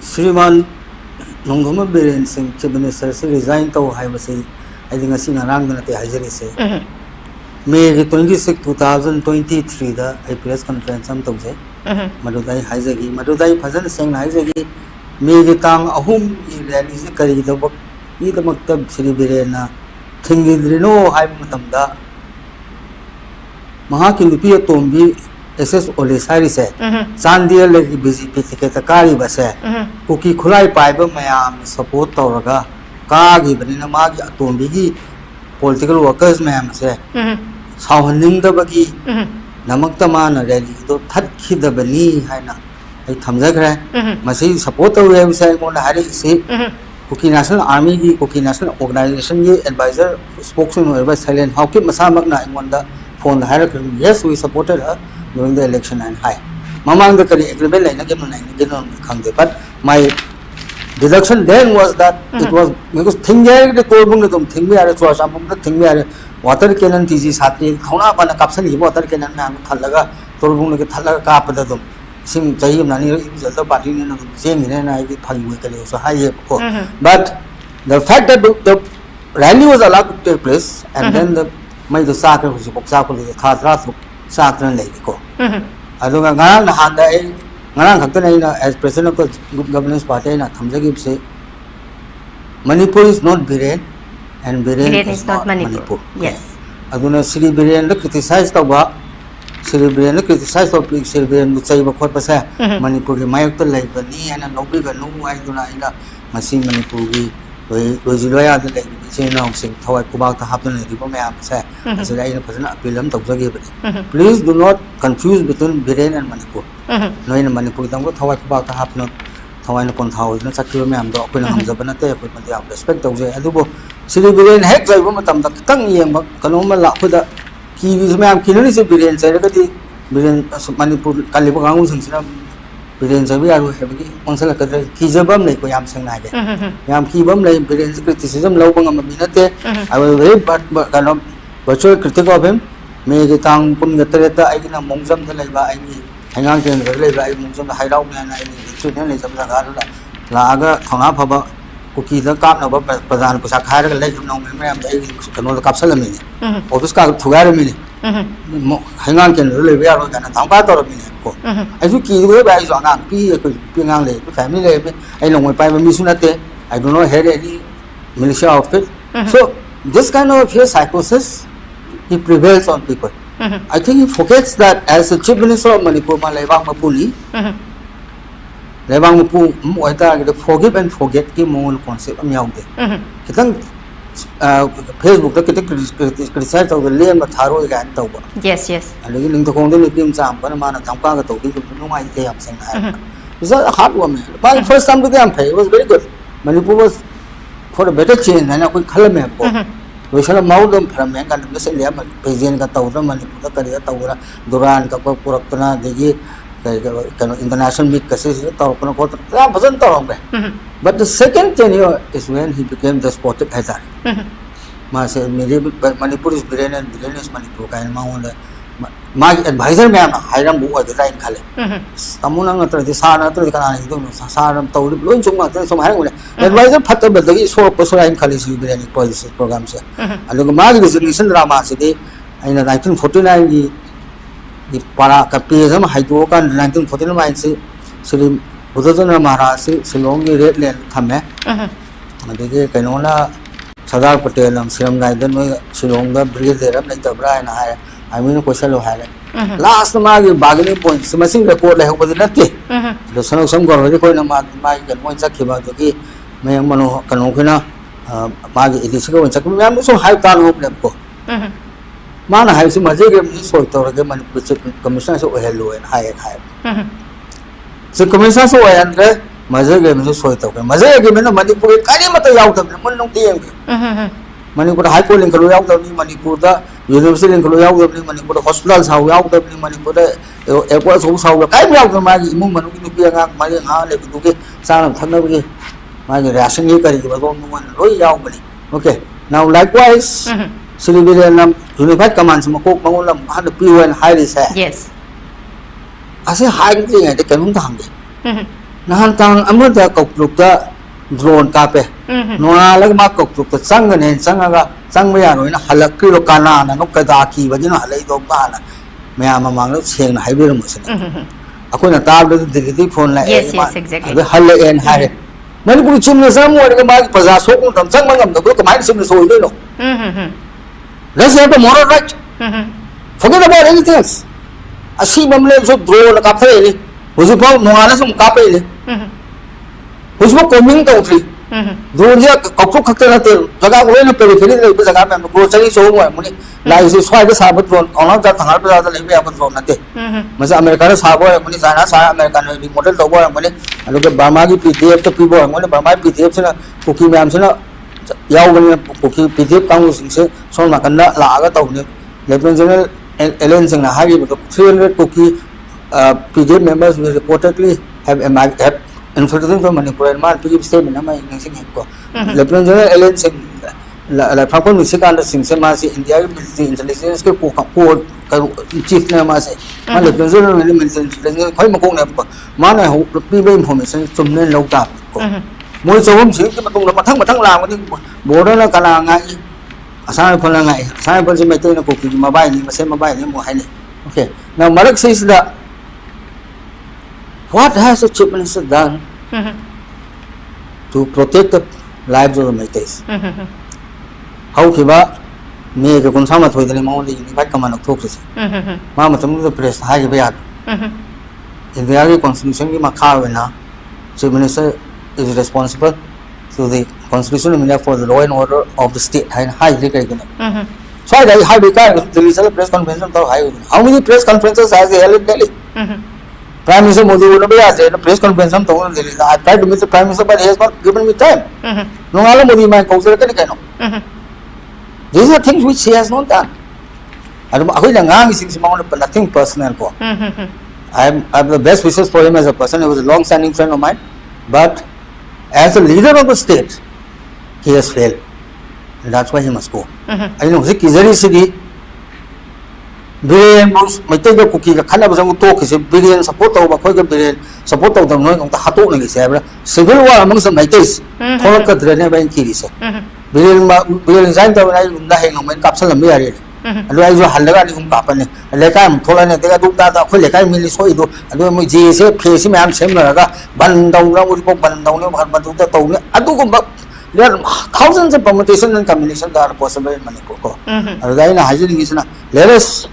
Sriman Nongoma Biren Singh, Chief Minister, resigned to Haibasi, I think a singer Rangan at the Hajari say. May 26, 2023, the IPS conference, some to say, Madudai Hazagi, Madudai Pazan Singh Hazagi, May the Tang Ahum, is the Kari, the book, either Maktab Sri Birena, Tingi Reno, Haimatamda Mahakin the Pia Tombi. SS Olisari said, Sandia lady busy Pitikari Base, Cookie Kulai Piper Mayam, support Toraga, Kagi, Banana Magi, Atombigi, political workers, ma'am, say, Sounding the Bagi, Namaktamana, ready to touch the Bani, Hina, a Tamzagra, Masi support the website on the Harry say, Cookie National Army, Cookie National Organization advisor, spokesman over silent, how keep Masamagna in wonder phone the hierarchy. Yes, we supported her during the election and high. Mamang the Kari agreement line again, but my deduction then was that it was because thing the Torbungatum, thing we are so some the thing we are water cannon TZ Sati, Hona Pana Kapsani, water cannon and Talaga, Torbunga Talaga Kapadum. Sim Jayim Nani is the party in same in I did Pali so high. But the fact that the rally was allowed to take place and then the my the sacre was the Katra. Sakran Lady. I don't know Handa as president of the Good Governance Party, Tamzagib say Manipur is not Biren and Biren is not Manipur. Yes. Aduna Sri Biren criticized the work, Sri Biren criticized of Sri Biren would say about Pasa, Manipur, Mayakta Labani and a Nobiga, no, I do not Masi Manipuri, Roziloya, the lady, saying now, saying how I go out to happen in the Ribomea, say, as a lady person appeal to Zagib. Please do not confuse between Biren and Manipur. No in Manipur, don't go how I go out to happen, how I know how it's not such a man, the open arms of Banate, with the respect of the Adubo. Sri Biren hex, I want them the Tangi, Kanoma Lapuda, Kivis, ma'am, Kilis, Biren, Seragati, Biren, Manipur, Kalibangus, and Biren Savi are heavy, Onsala Kizabam, like Yam Sangai. Yam Kibam, like Biren's criticism, Lobang Minate. I was very kind of virtual critic of him. May the tongue put the Tereta, I can among some the labor, I mean, hang on to the labor, I among some the hideout and I treat him as a Laga, Tonapaba, Cookie the Cap of Pazan Pusakara, let him know memory of the Capsalamini. Or this car to wear a minute. Hang on, can really be out and a Tampato of minute. As you keep the way on a Pinang family, I know my private Missunate, I do not have any militia outfit. So, this kind of psychosis, he prevails on people. I think he forgets that as a chief minister of Manipur, Levang Mapuli, Levang Mapu, forgive and forget him on concept of Myaude. Facebook criticized of the Liam Taro again. Yes, yes. And the Kondil Kim Sam, Panama, Tampaka, no idea of saying that. It's a hard woman. My first time to the Ampay was very good. Manipur was for a better change than a quick color map. We shall have them from Yank and Mr. Liam, Pazian Kataura, Manipur, Karia Taura, Duran, Kapurapana, the international meet cases, Torpana, wasn't Torombe. But the second tenure is when he became despotic Hazar. Manipur is Biren and Biren is Manipur, and my advisor, ma'am, Hiram was the right color. Samunang, the Sana, the Canaan, Saram told Lunchum, some hang advisor Pata, but the so Posuran College Biren policy programs. And the Mag is a recent drama city in 1949. The Parakapism, Haidoka, 1949, Sri Buddha Maharasi, Silongi Red Land Tame, and the Canona, Sadar Patel, and Siram Naidan, Silonga, Breathe there, like the Brian, I mean, Kosalo had it. Last Magi bargaining points, the machine report like over the Nati. The son of some girl, the Koina Mike and one Sakiba, the key, Mayamano, Kanokina, Magi, it is going to I'm so high down hope Lemko. Mana has some Mazigam sort of a commissioners of hello and high and high. So commissioners were under Mazagam is sort of a Mazagam and Manipur, Kalimata out of the Manong Manipur High School in Korea, Manipur, University in Korea, Manipur hospitals, how we out of Manipur, airports, how we out of Magi, movement, Mali, Hale, San Tanabi, Magi ration, okay. Now likewise. Silibiran Unified Commands, Makok Magulam, had the PU and highly said. Yes. I say high thing at the Kanuntangi. nahan tang amuda koklukta drone kape nona lag ma koklukta sangane sangaga sangmaya no na halakki lo kana na no kada ki bajino halai do ba na maya mamang lo seng na haibirum musina akuna tab do digiti phone la yes exactly halle en hare mani puri chumne samu ga ma paza so ko tam sang mangam do ko mai simne so lo let's have the moral right forget about anything else asi mamle so drone ka phai ni huju pa nongana sum ka pe ni huju ko ming to tri drone ja kokko khakta na te jaga ko na periphery le ko jaga me ko chali so mo muni lai se swai da sa ba drone ona ja thangal pa da le be ba drone na te masa america na sa bo muni china sa america na ni model to bo muni alu ke burma gi pdf to pi bo muni burma pdf sina cookie ma'am sina yaw ban cookie pdf kang sing se son ma kan la ga to ni lieutenant general Ellen Singh na hari 300 cookie PDF members will reportedly have infiltrated from Manipur and Mal PG statement. Am I using him? Lieutenant General Ellen Singh, la Franco Michigan Singh, Semasi, India military intelligence code chief Namasi, Lieutenant General military intelligence, Koimakong Nepco, Mana who people information from the low tap. Most of them see the Matang Lam, Border Kalangai. Asal pun langai, asal pun semai tu nak kopi mobile ni, masih mobile ni mohai ni. Okay. Now Mark says that what has the chief minister done to protect the lives of the Maltese? How kiba me ke kun sama thoi dali mau ni baik kaman ok thok se. Ma matam the press hai ke bayat. India ki constitution ki makha na chief minister is responsible to the constitution of India for the law and order of the state. High so I high the press conference. How many press conferences has he held in Delhi? Prime Minister Modi would be asked a press conference. I tried to meet the Prime Minister, but he has not given me time. No, all Modi my council. These are things which he has not done. I don't know nothing personal. I have the best wishes for him as a person. He was a long-standing friend of mine, but as a leader of the state, he has failed. And that's why he must go. I know, Kizari City, Billion, Matega Cookie, the Kanabazan talk is a billion support over Koga billion, support of the knowing of the Hato, civil war amongst the Maltese, Toraka Dreneva and Kiris. Billion Zanta when I lying on my capsule and married. Otherwise, you had never come up and like I'm told and they do that, like I mean, so you do. I don't know, GSA, PSM, and similar, Bandown, would go Bandown, but do the tone. I do come back. There are thousands of permutations and combinations that are possible in Manipur. Let us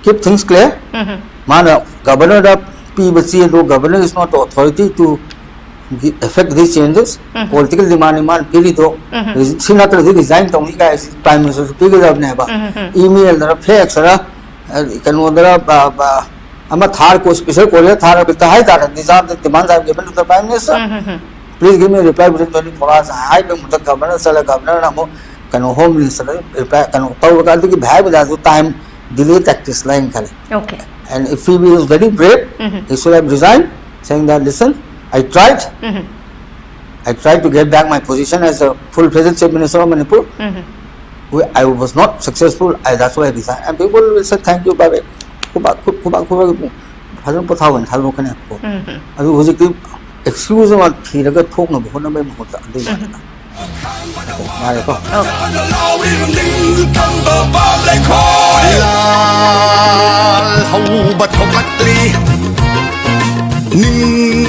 keep things clear. Man, governor of PBC, governor is not authority to affect these changes. Political demand, Pilito, Senator designed to me guys, Prime Minister, figure of Neba, email, there are facts, can order up a Thar special Korea, Thar with the high that these are the demands I've given to the Prime Minister. Please give me a reply within 24 hours. I don't the governor, governor, can home minister reply, can have with time delay tactics line. Okay. And if he was very brave, he should have resigned, saying that listen, I tried to get back my position as a full-fledged chief minister of Manipur. I was not successful, that's why I resigned. And people will say thank you, Babe. Excuse me, he never told me what I'm going to do. Okay.